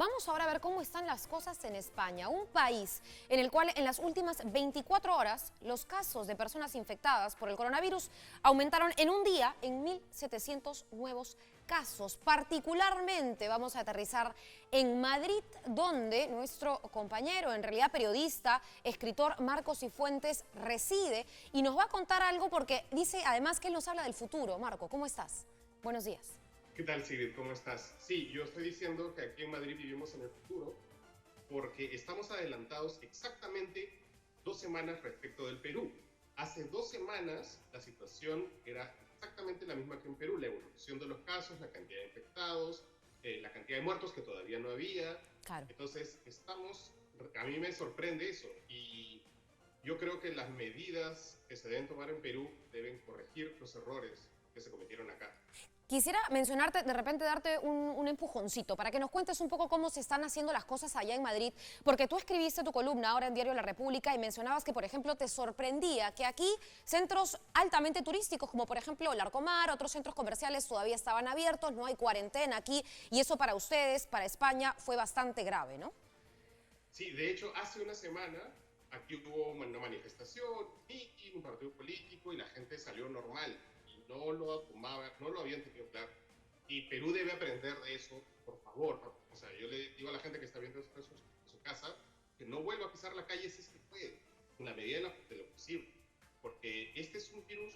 Vamos ahora a ver cómo están las cosas en España, un país en el cual en las últimas 24 horas los casos de personas infectadas por el coronavirus aumentaron en un día en 1.700 nuevos casos. Particularmente vamos a aterrizar en Madrid, donde nuestro compañero, en realidad periodista, escritor Marcos Cifuentes reside y nos va a contar algo porque dice además que él nos habla del futuro. Marco, ¿cómo estás? Buenos días. ¿Qué tal, Sigrid? ¿Cómo estás? Sí, yo estoy diciendo que aquí en Madrid vivimos en el futuro porque estamos adelantados exactamente 2 semanas respecto del Perú. Hace 2 semanas la situación era exactamente la misma que en Perú, la evolución de los casos, la cantidad de infectados, la cantidad de muertos que todavía no había. Claro. Entonces, a mí me sorprende eso y yo creo que las medidas que se deben tomar en Perú deben corregir los errores que se cometieron acá. Quisiera mencionarte, de repente darte un empujoncito para que nos cuentes un poco cómo se están haciendo las cosas allá en Madrid, porque tú escribiste tu columna ahora en Diario La República y mencionabas que, por ejemplo, te sorprendía que aquí centros altamente turísticos, como por ejemplo Larcomar, otros centros comerciales todavía estaban abiertos, no hay cuarentena aquí, y eso para ustedes, para España, fue bastante grave, ¿no? Sí, de hecho, hace una semana aquí hubo una manifestación, un partido político y la gente salió normal y no lo tomaba, no lo habían tenido claro. Y Perú debe aprender de eso, por favor, ¿no? O sea, yo le digo a la gente que está viendo esto en su casa que no vuelva a pisar la calle si es que puede, en la medida de lo posible, porque este es un virus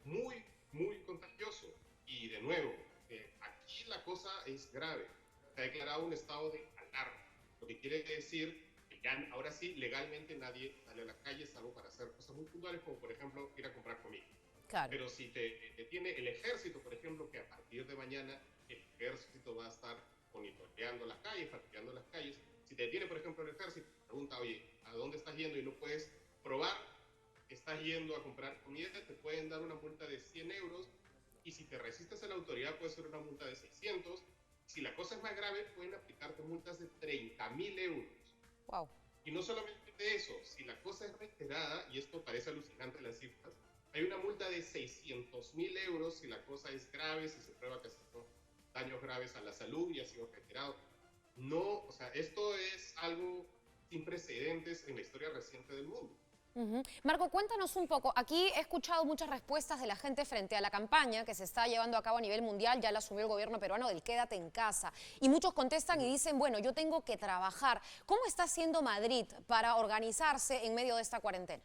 muy, muy contagioso. Y de nuevo, aquí la cosa es grave. Se ha declarado un estado de alarma, lo que quiere decir que ya ahora sí, legalmente nadie sale a la calle, salvo para hacer cosas muy puntuales, como por ejemplo ir a comprar comida. Claro. Pero si te detiene el ejército, por ejemplo, que a partir de mañana el ejército va a estar monitoreando las calles, patrullando las calles, si te detiene, por ejemplo, el ejército, pregunta, oye, ¿a dónde estás yendo? Y no puedes probar que estás yendo a comprar comida, te pueden dar una multa de 100 euros y si te resistes a la autoridad puede ser una multa de 600. Si la cosa es más grave, pueden aplicarte multas de 30.000 euros. Wow. Y no solamente eso, si la cosa es reiterada, y esto parece alucinante las cifras, hay una multa de 600.000 euros si la cosa es grave, si se prueba que se son daños graves a la salud y ha sido reiterado. No, o sea, esto es algo sin precedentes en la historia reciente del mundo. Marco, cuéntanos un poco. Aquí he escuchado muchas respuestas de la gente frente a la campaña que se está llevando a cabo a nivel mundial, ya la asumió el gobierno peruano, del quédate en casa. Y muchos contestan y dicen, bueno, yo tengo que trabajar. ¿Cómo está haciendo Madrid para organizarse en medio de esta cuarentena?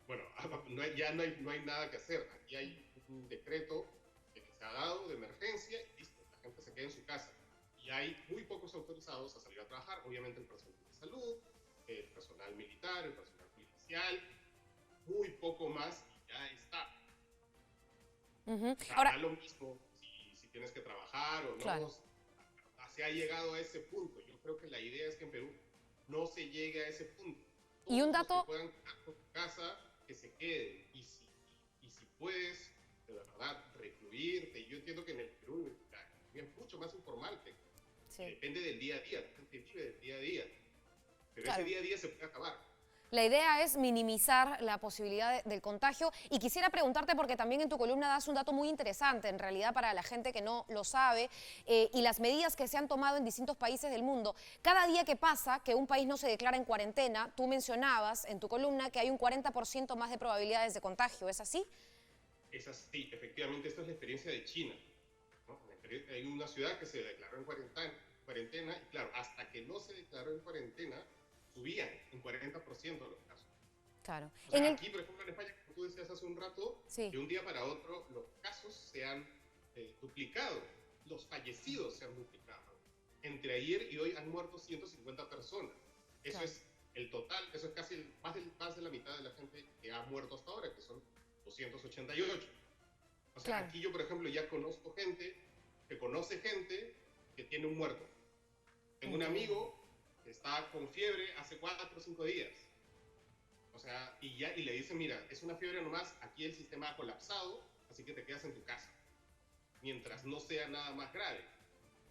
Bueno, no hay nada que hacer. Aquí hay un decreto que se ha dado de emergencia y listo, la gente se queda en su casa. Y hay muy pocos autorizados a salir a trabajar, obviamente el personal de salud, el personal militar, el personal policial, muy poco más y ya está. O sea, Ahora, da lo mismo si tienes que trabajar o no. claro. Se ha llegado a ese punto. Yo creo que la idea es que en Perú no se llegue a ese punto. Y un Todos los que dato, puedan quedar por su casa, que se queden. Y si puedes, de verdad, recluirte. Yo entiendo que en el Perú es mucho más informal, que sí, depende del día a día, la gente vive del día a día. Pero ese claro. día a día se puede acabar. La idea es minimizar la posibilidad del contagio y quisiera preguntarte, porque también en tu columna das un dato muy interesante, en realidad para la gente que no lo sabe, y las medidas que se han tomado en distintos países del mundo. Cada día que pasa que un país no se declara en cuarentena, tú mencionabas en tu columna que hay un 40% más de probabilidades de contagio, ¿es así? Es así, efectivamente, esta es la experiencia de China, ¿no? Hay una ciudad que se declaró en cuarentena y claro, hasta que no se declaró en cuarentena, subían en 40% los casos. Claro. O En sea, el... aquí, por ejemplo, en España, como tú decías hace un rato, Sí. de un día para otro los casos se han duplicado, los fallecidos se han duplicado. Entre ayer y hoy han muerto 150 personas. Eso Claro. es el total, eso es casi más de la mitad de la gente que ha muerto hasta ahora, que son 288. O sea, Claro. aquí yo, por ejemplo, ya conozco gente que conoce gente que tiene un muerto. Tengo un Entiendo. amigo que está con fiebre hace 4 o 5 días. O sea, y le dicen, mira, es una fiebre nomás, aquí el sistema ha colapsado, así que te quedas en tu casa, mientras no sea nada más grave.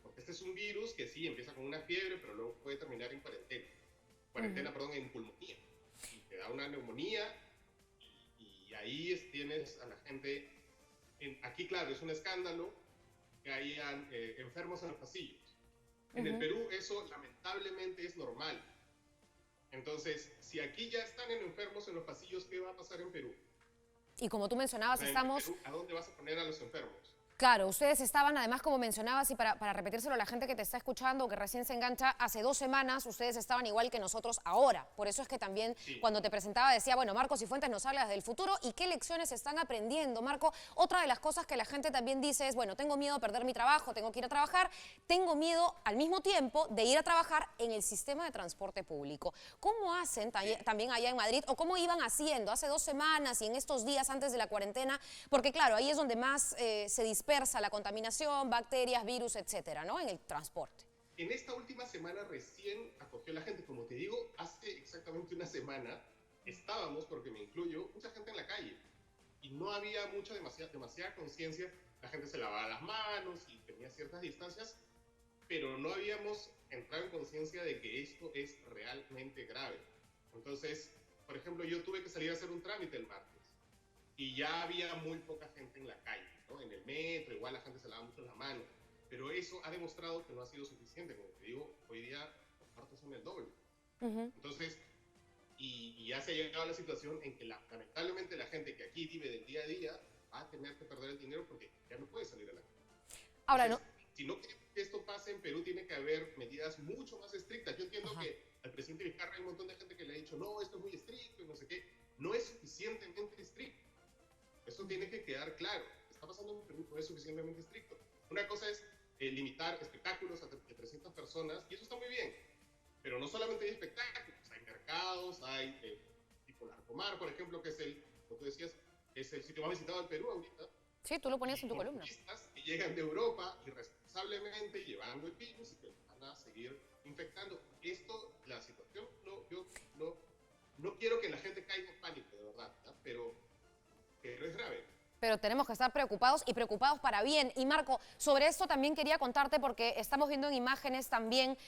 Porque este es un virus que sí, empieza con una fiebre, pero luego puede terminar en cuarentena. Perdón, en pulmonía. Y te da una neumonía y ahí tienes a la gente. Aquí, claro, es un escándalo que hayan enfermos en los pasillos. En el Perú eso lamentablemente es normal. Entonces, si aquí ya están en enfermos en los pasillos, ¿qué va a pasar en Perú? Y como tú O mencionabas, sea, en estamos... Perú, ¿a dónde vas a poner a los enfermos? Claro, ustedes estaban, además, como mencionabas, y para repetírselo a la gente que te está escuchando o que recién se engancha, hace 2 semanas ustedes estaban igual que nosotros ahora. Por eso es que también Sí. cuando te presentaba decía, bueno, Marcos Cifuentes nos habla del futuro y qué lecciones están aprendiendo. Marco, otra de las cosas que la gente también dice es, bueno, tengo miedo a perder mi trabajo, tengo que ir a trabajar, tengo miedo al mismo tiempo de ir a trabajar en el sistema de transporte público. ¿Cómo hacen también allá en Madrid o cómo iban haciendo hace 2 semanas y en estos días antes de la cuarentena? Porque claro, ahí es donde más se dispersa la contaminación, bacterias, virus, etcétera, ¿no? En el transporte. En esta última semana recién acogió la gente, como te digo, hace exactamente una semana estábamos, porque me incluyo, mucha gente en la calle y no había demasiada conciencia. La gente se lavaba las manos y tenía ciertas distancias, pero no habíamos entrado en conciencia de que esto es realmente grave. Entonces, por ejemplo, yo tuve que salir a hacer un trámite el martes y ya había muy poca gente en la calle, ¿no? En el metro, igual la gente se lava mucho las manos, pero eso ha demostrado que no ha sido suficiente. Como te digo, hoy día los partos son el doble. Entonces, y ya se ha llegado a la situación en que lamentablemente la gente que aquí vive del día a día va a tener que perder el dinero porque ya no puede salir a la calle. Ahora, Entonces, si no queremos que esto pase en Perú, tiene que haber medidas mucho más estrictas. Yo entiendo que al presidente Vizcarra hay un montón de gente que le ha dicho, no, esto es muy estricto y no sé qué. No es suficientemente estricto. Eso tiene que quedar claro. Lo que está pasando en Perú no es suficientemente estricto. Una cosa es limitar espectáculos a 300 personas, y eso está muy bien. Pero no solamente hay espectáculos, hay mercados, hay tipo Larcomar, por ejemplo, que es como tú decías, es el sitio más visitado del Perú ahorita. sí, tú lo ponías en tu columna. Turistas que llegan de Europa irresponsablemente llevando el virus y que van a seguir infectando. La situación, yo no quiero que la gente caiga en pánico, de verdad, ¿no? Pero es grave. Pero tenemos que estar preocupados y preocupados para bien. Y Marco, sobre esto también quería contarte porque estamos viendo en imágenes también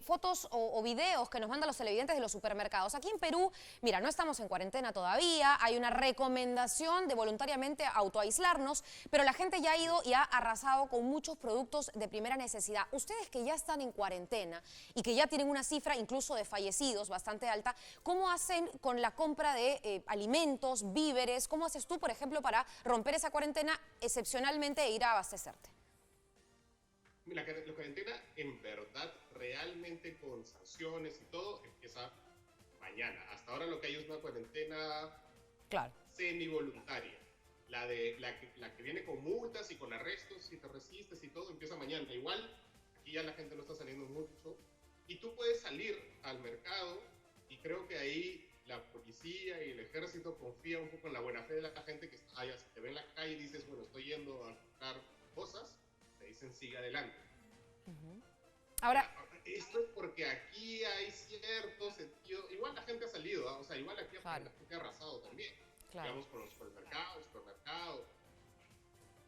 fotos o videos que nos mandan los televidentes de los supermercados. Aquí en Perú, mira, no estamos en cuarentena todavía, hay una recomendación de voluntariamente autoaislarnos, pero la gente ya ha ido y ha arrasado con muchos productos de primera necesidad. Ustedes que ya están en cuarentena y que ya tienen una cifra incluso de fallecidos bastante alta, ¿cómo hacen con la compra de alimentos, víveres? ¿Cómo haces tú, por ejemplo, para romper esa cuarentena excepcionalmente e ir a abastecerte? La cuarentena, en verdad, realmente con sanciones y todo, empieza mañana. Hasta ahora lo que hay es una cuarentena semi-voluntaria. La que viene con multas y con arrestos, si te resistes y todo, empieza mañana. Igual, aquí ya la gente no está saliendo mucho. Y tú puedes salir al mercado y creo que ahí la policía y el ejército confía un poco en la buena fe de la gente que está allá. Si te ve en la calle y dices, bueno, estoy yendo a buscar cosas, te dicen sigue adelante. Ahora, esto es porque aquí hay cierto sentido, igual la gente ha salido, ¿eh? O sea, igual aquí la gente ha arrasado también, digamos, con los supermercados.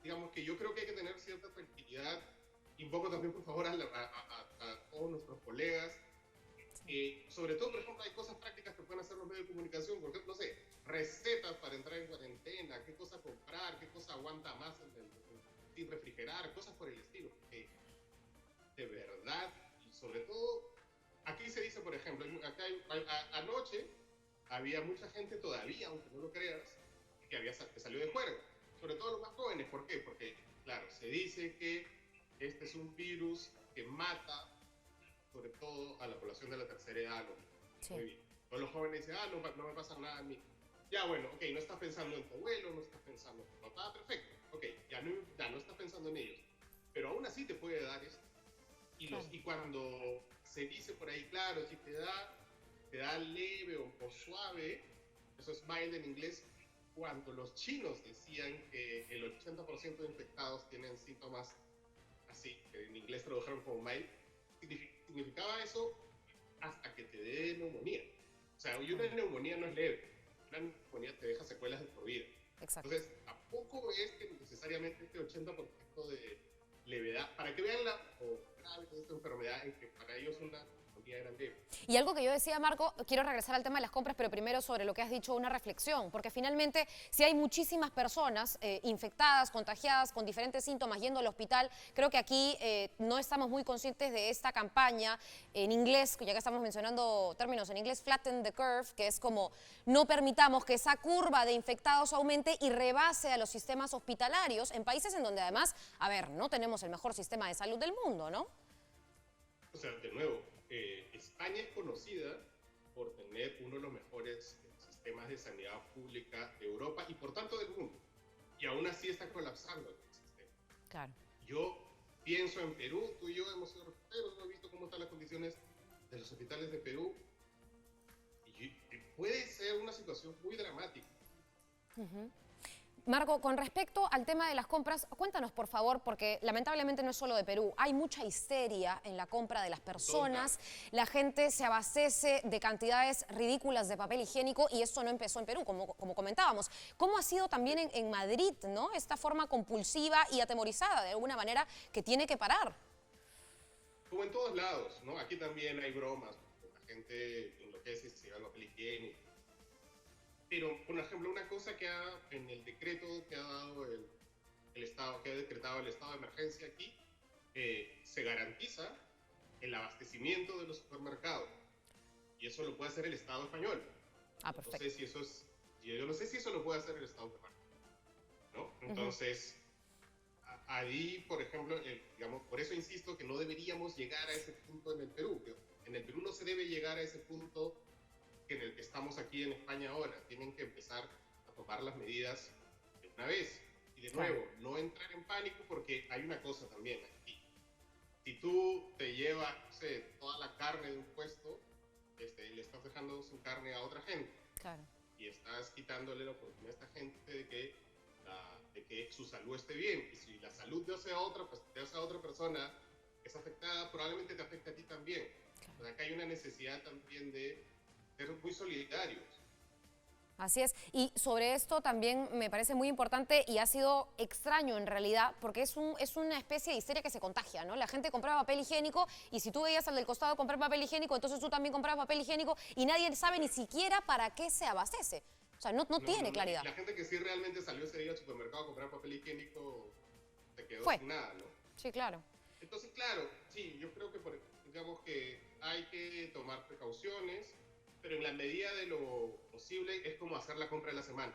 Digamos que yo creo que hay que tener cierta tranquilidad, invoco también por favor a todos nuestros colegas. Sobre todo, por ejemplo, hay cosas prácticas que pueden hacer los medios de comunicación, por ejemplo, no sé, recetas para entrar en cuarentena, qué cosa comprar, qué cosa aguanta más sin refrigerar, cosas por el estilo. De verdad, y sobre todo, aquí se dice, por ejemplo, anoche había mucha gente todavía, aunque no lo creas, que salió de juerga, sobre todo los más jóvenes. ¿Por qué? Porque, claro, se dice que este es un virus que mata sobre todo a la población de la tercera edad. Muy bien. Todos los jóvenes dicen, no me pasa nada a mí. Ya, bueno, ok, no estás pensando en tu abuelo, no estás pensando en tu papá, perfecto. Ok, ya no estás pensando en ellos. Pero aún así te puede dar esto. Y cuando se dice por ahí, claro, si te da leve o suave, eso es mild en inglés, cuando los chinos decían que el 80% de infectados tienen síntomas así, que en inglés tradujeron como mild, significaba eso hasta que te dé neumonía. O sea, una neumonía no es leve, una neumonía te deja secuelas de por vida. Exacto. Entonces, tampoco es que necesariamente este 80% de levedad, para que vean graves de esta enfermedad en que para ellos una economía era leve. Y algo que yo decía, Marco, quiero regresar al tema de las compras, pero primero sobre lo que has dicho, una reflexión, porque finalmente si hay muchísimas personas infectadas, contagiadas, con diferentes síntomas yendo al hospital, creo que aquí no estamos muy conscientes de esta campaña en inglés, ya que estamos mencionando términos en inglés, flatten the curve, que es como no permitamos que esa curva de infectados aumente y rebase a los sistemas hospitalarios en países en donde además, a ver, no tenemos el mejor sistema de salud del mundo, ¿no? O sea, de nuevo, España es conocida por tener uno de los mejores sistemas de sanidad pública de Europa y por tanto del mundo. Y aún así está colapsando el sistema. Claro. Yo pienso en Perú, tú y yo hemos sido reporteros, hemos visto cómo están las condiciones de los hospitales de Perú. Y puede ser una situación muy dramática. Marco, con respecto al tema de las compras, cuéntanos por favor, porque lamentablemente no es solo de Perú, hay mucha histeria en la compra de las personas, la gente se abastece de cantidades ridículas de papel higiénico y esto no empezó en Perú, como comentábamos. ¿Cómo ha sido también en Madrid, ¿no? Esta forma compulsiva y atemorizada de alguna manera que tiene que parar? Como en todos lados, ¿no? Aquí también hay bromas, la gente enloquece y se lleva el papel higiénico. Pero, por ejemplo, una cosa que en el decreto que ha dado el Estado, que ha decretado el estado de emergencia aquí, se garantiza el abastecimiento de los supermercados. Y eso lo puede hacer el Estado español. Ah, perfecto. No sé si eso es, yo no sé si eso lo puede hacer el Estado peruano, ¿no? Entonces, ahí, por ejemplo, digamos, por eso insisto que no deberíamos llegar a ese punto en el Perú. En el Perú no se debe llegar a ese punto en el que estamos aquí en España ahora. Tienen que empezar a tomar las medidas de una vez. Y de nuevo, no entrar en pánico porque hay una cosa también aquí. Si tú te llevas, no sé, toda la carne de un puesto, le estás dejando su carne a otra gente. Claro. Y estás quitándole la oportunidad a esta gente de que su salud esté bien. Y si la salud de esa otra persona es afectada, probablemente te afecte a ti también. Claro. O sea, acá hay una necesidad también de ser muy solidarios. Así es, y sobre esto también me parece muy importante y ha sido extraño en realidad, porque es una especie de histeria que se contagia, ¿no? La gente compraba papel higiénico y si tú veías al del costado comprar papel higiénico, entonces tú también comprabas papel higiénico y nadie sabe ni siquiera para qué se abastece. O sea, no tiene claridad. La gente que sí realmente salió ese día al supermercado a comprar papel higiénico se quedó sin nada, ¿no? Sí, claro. Entonces, claro, sí, yo creo que digamos que hay que tomar precauciones, pero en la medida de lo posible es como hacer la compra de la semana.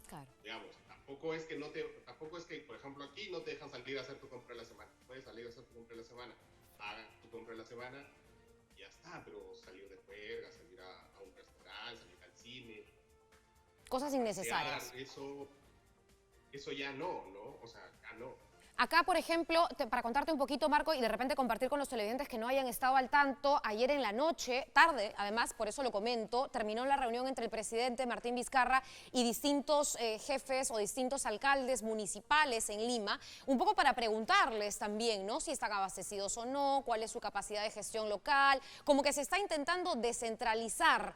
Claro. Digamos, tampoco es que, por ejemplo, aquí no te dejan salir a hacer tu compra de la semana. Puedes salir a hacer tu compra de la semana, hagan tu compra de la semana y ya está, pero salir de juerga, salir a un restaurante, salir al cine. Cosas innecesarias. Eso ya no, ¿no? O sea, acá no. Acá, por ejemplo, para contarte un poquito, Marco, y de repente compartir con los televidentes que no hayan estado al tanto, ayer en la noche, tarde, además, por eso lo comento, terminó la reunión entre el presidente Martín Vizcarra y distintos jefes o distintos alcaldes municipales en Lima, un poco para preguntarles también, ¿no? Si están abastecidos o no, cuál es su capacidad de gestión local, como que se está intentando descentralizar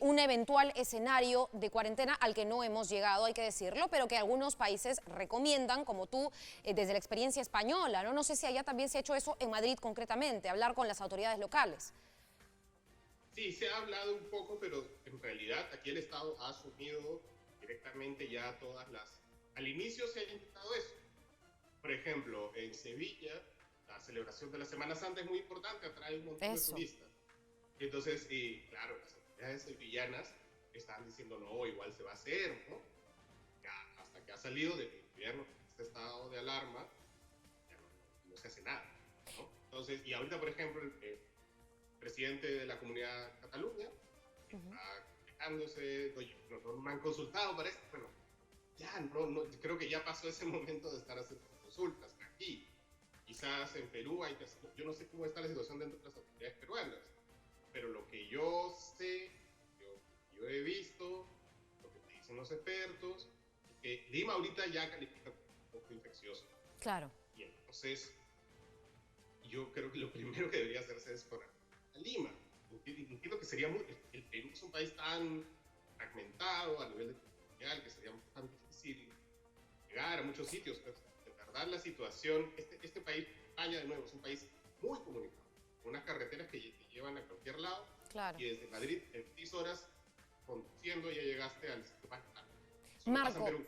un eventual escenario de cuarentena al que no hemos llegado, hay que decirlo, pero que algunos países recomiendan, como tú, desde la experiencia española, ¿no? No sé si allá también se ha hecho eso en Madrid concretamente, hablar con las autoridades locales. Sí, se ha hablado un poco, pero en realidad aquí el Estado ha asumido directamente ya Al inicio se ha intentado eso. Por ejemplo, en Sevilla, la celebración de la Semana Santa es muy importante, atrae un montón de turistas. Entonces, claro, las autoridades sevillanas están diciendo, no, igual se va a hacer, ¿no? Ya, hasta que ha salido del gobierno estado de alarma, ya no se hace nada, ¿no? Entonces, y ahorita, por ejemplo, el presidente de la Comunidad de Cataluña está quejándose, oye, no me han consultado para esto. Bueno, ya creo que ya pasó ese momento de estar haciendo consultas. Aquí, quizás en Perú, yo no sé cómo está la situación dentro de las autoridades peruanas, pero lo que yo sé, yo he visto, lo que dicen los expertos, que Lima ahorita ya califica poco infeccioso. Claro. Y entonces, yo creo que lo primero que debería hacerse es poner a Lima. Entiendo que sería el Perú es un país tan fragmentado a nivel territorial que sería tan difícil llegar a muchos sitios. Pero de verdad la situación, este país, España de nuevo, es un país muy comunicado. Unas carreteras que te llevan a cualquier lado. Claro. Y desde Madrid, en 6 horas, conduciendo, ya llegaste al sitio más cercano. Eso no pasa en Marco, Perú.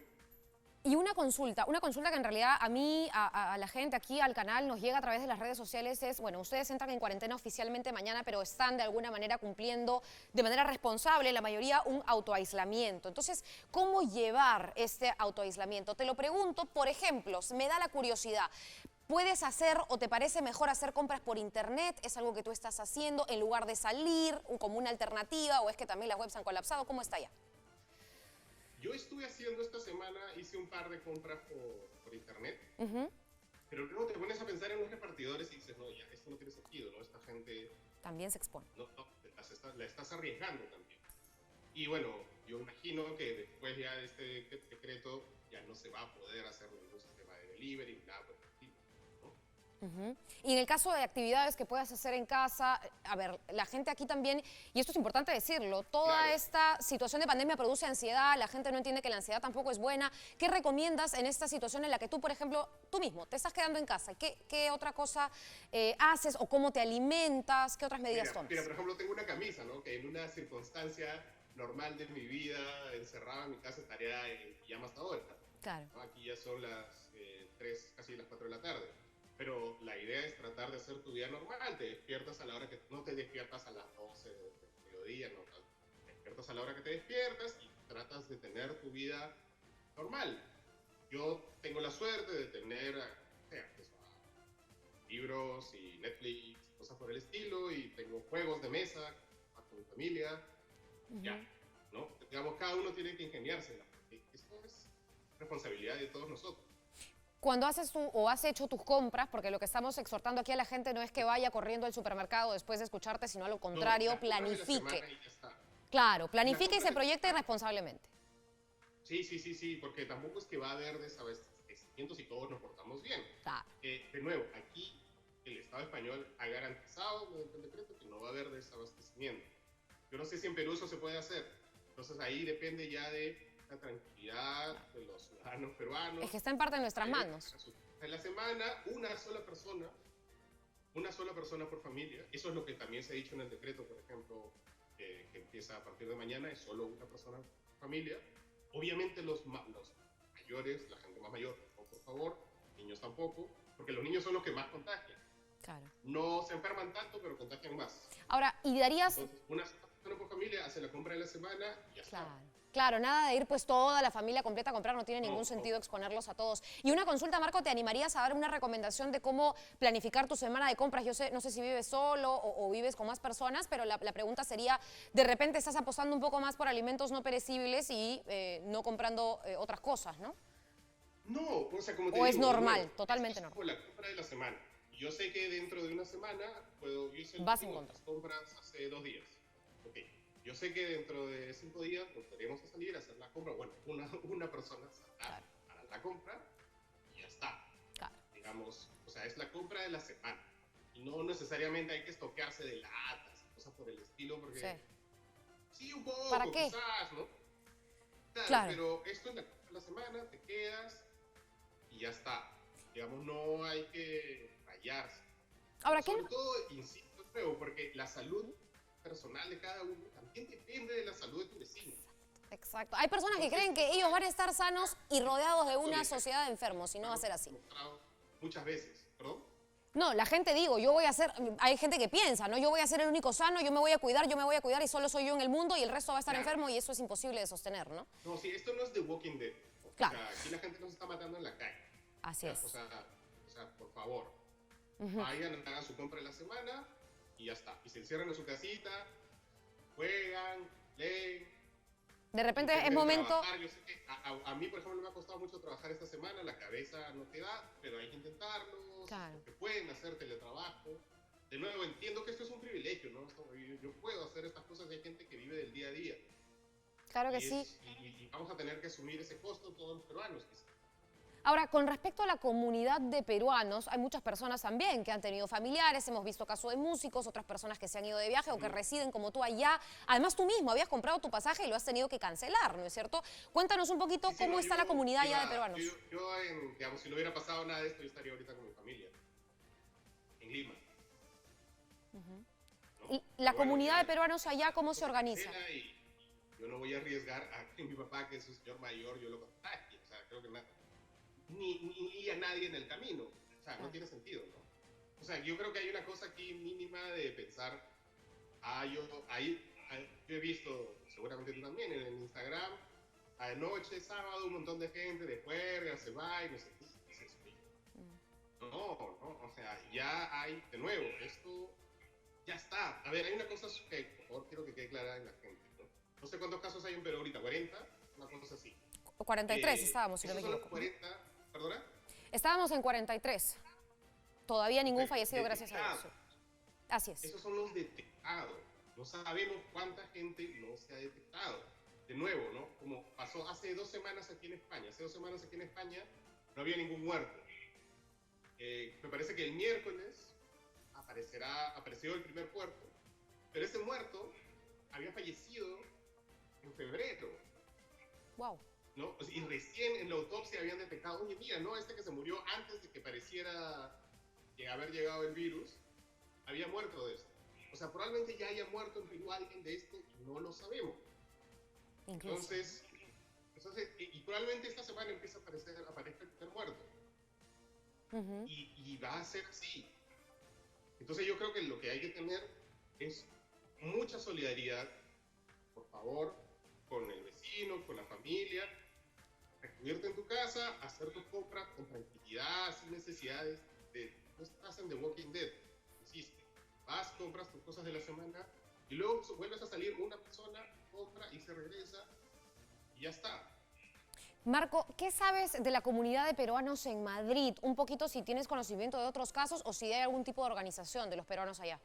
y una consulta que en realidad a mí, a la gente aquí al canal nos llega a través de las redes sociales es, bueno, ustedes entran en cuarentena oficialmente mañana, pero están de alguna manera cumpliendo de manera responsable, la mayoría, un autoaislamiento. Entonces, ¿cómo llevar este autoaislamiento? Te lo pregunto, por ejemplo, me da la curiosidad. ¿Puedes hacer o te parece mejor hacer compras por internet? ¿Es algo que tú estás haciendo en lugar de salir como una alternativa o es que también las webs han colapsado? ¿Cómo está ya? Yo estuve haciendo esta semana, hice un par de compras por internet, pero luego te pones a pensar en los repartidores y dices, no, ya, esto no tiene sentido, ¿no? Esta gente También se expone. no, la estás arriesgando también. Y bueno, yo imagino que después ya de este decreto ya no se va a poder hacer ningún sistema de delivery ni nada por el estilo, ¿no? Y en el caso de actividades que puedas hacer en casa, a ver, la gente aquí también, y esto es importante decirlo, toda Claro. esta situación de pandemia produce ansiedad, la gente no entiende que la ansiedad tampoco es buena. ¿Qué recomiendas en esta situación en la que tú, por ejemplo, tú mismo te estás quedando en casa? ¿Qué otra cosa haces o cómo te alimentas? ¿Qué otras medidas tomas? Mira, por ejemplo, tengo una camisa, ¿no? Que en una circunstancia normal de mi vida, encerrado en mi casa, estaría en pijama hasta ahora. Claro. ¿No? Aquí ya son las 3, casi las 4 de la tarde. Pero la idea es tratar de hacer tu vida normal. Te despiertas a la hora que... No te despiertas a las 12 del mediodía, no. Te despiertas a la hora que te despiertas y tratas de tener tu vida normal. Yo tengo la suerte de tener acceso a libros y Netflix, cosas por el estilo, y tengo juegos de mesa con mi familia. Ya, ¿no? Digamos, cada uno tiene que ingeniársela. Esto es responsabilidad de todos nosotros. Cuando haces tú o has hecho tus compras, porque lo que estamos exhortando aquí a la gente no es que vaya corriendo al supermercado después de escucharte, sino a lo contrario, No, planifique. y ya está. Claro, planifique y se proyecte irresponsablemente. Sí, porque tampoco es que va a haber desabastecimientos si todos nos portamos bien. Claro. De nuevo, aquí el Estado español ha garantizado mediante el decreto que no va a haber desabastecimiento. Yo no sé si en Perú eso se puede hacer. Entonces ahí depende ya de la tranquilidad de los ciudadanos peruanos. Es que está en parte de nuestras manos. En la semana, una sola persona por familia. Eso es lo que también se ha dicho en el decreto, por ejemplo, que empieza a partir de mañana, es solo una persona por familia. Obviamente los mayores, la gente más mayor, no, por favor, niños tampoco, porque los niños son los que más contagian. Claro. No se enferman tanto, pero contagian más. Ahora, ¿y darías...? Entonces, una persona por familia hace la compra de la semana y ya está. Claro, nada de ir pues toda la familia completa a comprar, no tiene ningún sentido exponerlos a todos. Y una consulta, Marco, ¿te animarías a dar una recomendación de cómo planificar tu semana de compras? Yo no sé si vives solo o vives con más personas, pero la pregunta sería, de repente estás apostando un poco más por alimentos no perecibles y no comprando otras cosas, ¿no? No, o sea, como te ¿O digo, es normal, no, totalmente es normal? como la compra de la semana. Yo sé que dentro de una semana yo hice Vas en las compras hace 2 días. Okay. Yo sé que dentro de 5 días volveremos a salir a hacer la compra. Bueno, una persona saldrá para la compra y ya está. Claro. Digamos, o sea, es la compra de la semana. Y no necesariamente hay que estoquearse de latas, cosas por el estilo, porque... Sí, un poco, ¿Para qué? quizás, ¿no? Claro. Pero esto es la compra de la semana, te quedas y ya está. Digamos, no hay que rayarse. Ahora, ¿qué? Sobre todo, insisto, creo, porque la salud personal de cada uno también depende de la salud de tu vecino. Exacto. Hay personas que creen que ellos van a estar sanos y rodeados de una sociedad de enfermos, y no va a ser así. Muchas veces, ¿perdón? No, la gente, hay gente que piensa, ¿no? Yo voy a ser el único sano, yo me voy a cuidar y solo soy yo en el mundo y el resto va a estar enfermo y eso es imposible de sostener, ¿no? No, sí, esto no es The Walking Dead. Claro. O sea, aquí la gente nos está matando en la calle. Así es. O sea, por favor, vayan, hagan su compra de la semana y ya está. Y se encierran en su casita, juegan, leen. De repente es momento... Yo sé que a mí, por ejemplo, me ha costado mucho trabajar esta semana, la cabeza no te da, pero hay que intentarlo, Claro. porque pueden hacer teletrabajo. De nuevo, entiendo que esto es un privilegio, ¿no? Yo puedo hacer estas cosas y hay gente que vive del día a día. Claro que sí. Y vamos a tener que asumir ese costo todos los peruanos, quizás. Ahora, con respecto a la comunidad de peruanos, hay muchas personas también que han tenido familiares, hemos visto casos de músicos, otras personas que se han ido de viaje o que residen como tú allá. Además, tú mismo habías comprado tu pasaje y lo has tenido que cancelar, ¿no es cierto? Cuéntanos un poquito cómo está la comunidad allá de peruanos. Digamos, si no hubiera pasado nada de esto, yo estaría ahorita con mi familia, en Lima. ¿no? ¿Y la Pero bueno, comunidad de ya peruanos allá cómo se organiza? y yo no voy a arriesgar a que mi papá, que es un señor mayor, yo lo contagie. O sea, creo que ni a nadie en el camino. O sea, no Claro. tiene sentido, ¿no? O sea, yo creo que hay una cosa aquí mínima de pensar, yo he visto, seguramente tú también, en el Instagram, anoche, sábado, un montón de gente de juerga, se va y no sé qué es eso. No, no, o sea, ya hay, de nuevo, esto ya está. A ver, hay una cosa que, por favor, quiero que quede clara en la gente, ¿no? No sé cuántos casos hay en Perú ahorita, 40, una cosa así. 43 estábamos, si no me Esos son los equivoco. 40, ¿perdona? Estábamos en 43. Todavía ningún Perfecto, fallecido, gracias a Dios. detectados. Sí. Así es. Esos son los detectados. No sabemos cuánta gente no se ha detectado. De nuevo, ¿no? Como pasó hace 2 semanas aquí en España. Hace 2 semanas aquí en España no había ningún muerto. Me parece que el miércoles apareció el primer muerto, pero ese muerto había fallecido en febrero, Wow. ¿no? O sea, y recién en la autopsia habían detectado, oye, mira, ¿no? Este que se murió antes de que pareciera haber llegado el virus, había muerto de esto. O sea, probablemente ya haya muerto en Perú alguien de esto y no lo sabemos. Incluso. Entonces y probablemente esta semana empieza a aparezca el primer muerto. Y va a ser así. Entonces yo creo que lo que hay que tener es mucha solidaridad, por favor, con el vecino, con la familia, recluirte en tu casa, hacer tus compras con tranquilidad, sin necesidades no estás en The Walking Dead, insisto, vas, compras tus cosas de la semana y luego vuelves a salir una persona, compra y se regresa y ya está. Marco, ¿qué sabes de la comunidad de peruanos en Madrid? Un poquito si tienes conocimiento de otros casos o si hay algún tipo de organización de los peruanos allá.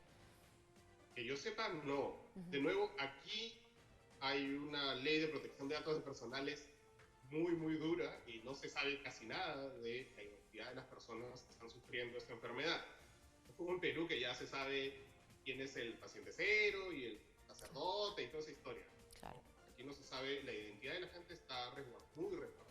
Que yo sepa, no. De nuevo, aquí hay una ley de protección de datos personales muy, muy dura y no se sabe casi nada de la identidad de las personas que están sufriendo esta enfermedad. Es como en Perú, que ya se sabe quién es el paciente cero y el sacerdote y toda esa historia. Claro. Aquí no se sabe, la identidad de la gente está muy resguardada.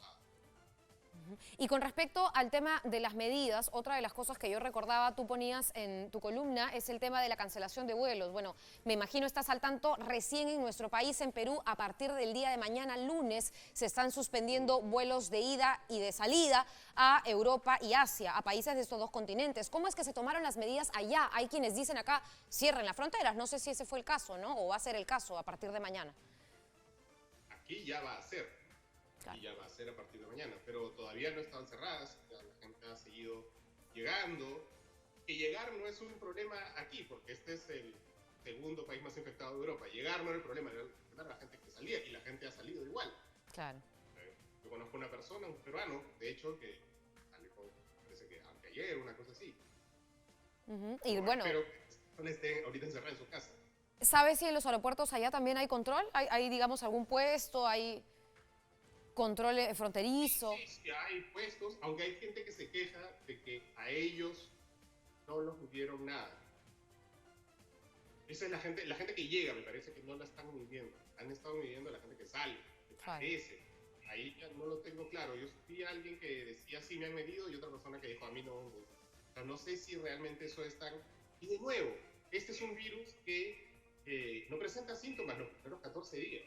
Y con respecto al tema de las medidas, otra de las cosas que yo recordaba, tú ponías en tu columna, es el tema de la cancelación de vuelos. Bueno, me imagino estás al tanto, recién en nuestro país, en Perú, a partir del día de mañana, lunes, se están suspendiendo vuelos de ida y de salida a Europa y Asia, a países de estos dos continentes. ¿Cómo es que se tomaron las medidas allá? Hay quienes dicen acá, cierren las fronteras. No sé si ese fue el caso, ¿no? O va a ser el caso a partir de mañana. Aquí ya va a ser. Claro. Y ya va a ser a partir de mañana, pero todavía no están cerradas, la gente ha seguido llegando. Que llegar no es un problema aquí, porque este es el segundo país más infectado de Europa. Llegar no era el problema, era la gente que salía, y la gente ha salido igual. Claro. Yo conozco una persona, un peruano, de hecho, que salió, parece que ayer, una cosa así. Y bueno, pero no estén ahorita encerrada en su casa. ¿sabes si en los aeropuertos allá también hay control? ¿Hay digamos, algún puesto? ¿Hay control fronterizo? Sí, hay puestos, aunque hay gente que se queja de que a ellos no los tuvieron nada. Esa es la gente que llega, me parece que no la están midiendo. Han estado midiendo a la gente que sale, que parece. Ahí ya no lo tengo claro. Yo vi a alguien que decía sí me han medido y otra persona que dijo a mí no. O sea, no sé si realmente eso es tan... Y de nuevo, este es un virus que no presenta síntomas los primeros 14 días.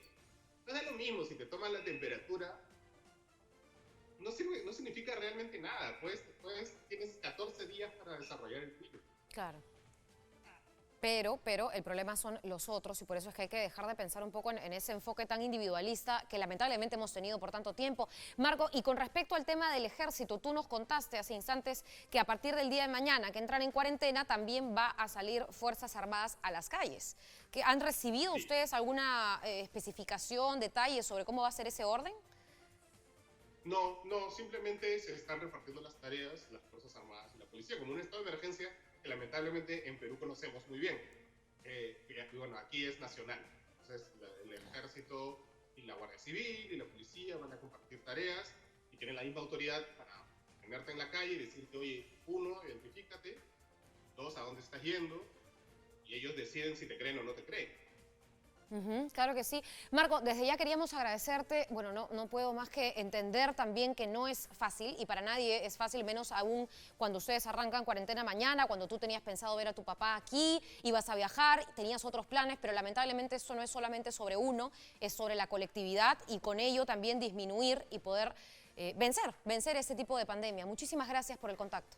No es lo mismo si te toman la temperatura, no significa realmente nada. Pues tienes 14 días para desarrollar el virus. Claro. Pero el problema son los otros y por eso es que hay que dejar de pensar un poco en ese enfoque tan individualista que lamentablemente hemos tenido por tanto tiempo. Marco, y con respecto al tema del ejército, tú nos contaste hace instantes que a partir del día de mañana que entran en cuarentena también va a salir Fuerzas Armadas a las calles. ¿Han recibido ustedes alguna especificación, detalle sobre cómo va a ser ese orden? No, simplemente se están repartiendo las tareas, las Fuerzas Armadas y la policía, como un estado de emergencia que lamentablemente en Perú conocemos muy bien. Y bueno, aquí es nacional. Entonces, el ejército y la Guardia Civil y la policía van a compartir tareas y tienen la misma autoridad para tenerte en la calle y decirte, oye, 1, identifícate, 2, a dónde estás yendo, y ellos deciden si te creen o no te creen. Claro que sí. Marco, desde ya queríamos agradecerte. Bueno, no puedo más que entender también que no es fácil y para nadie es fácil, menos aún cuando ustedes arrancan cuarentena mañana, cuando tú tenías pensado ver a tu papá aquí, ibas a viajar, tenías otros planes, pero lamentablemente eso no es solamente sobre uno, es sobre la colectividad y con ello también disminuir y poder vencer este tipo de pandemia. Muchísimas gracias por el contacto.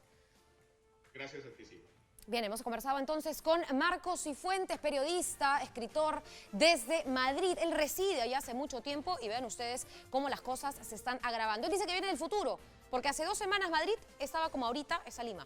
Gracias a ti, sí. Bien, hemos conversado entonces con Marcos Cifuentes, periodista, escritor desde Madrid. Él reside allá hace mucho tiempo y vean ustedes cómo las cosas se están agravando. Él dice que viene del futuro, porque hace 2 semanas Madrid estaba como ahorita esa Lima.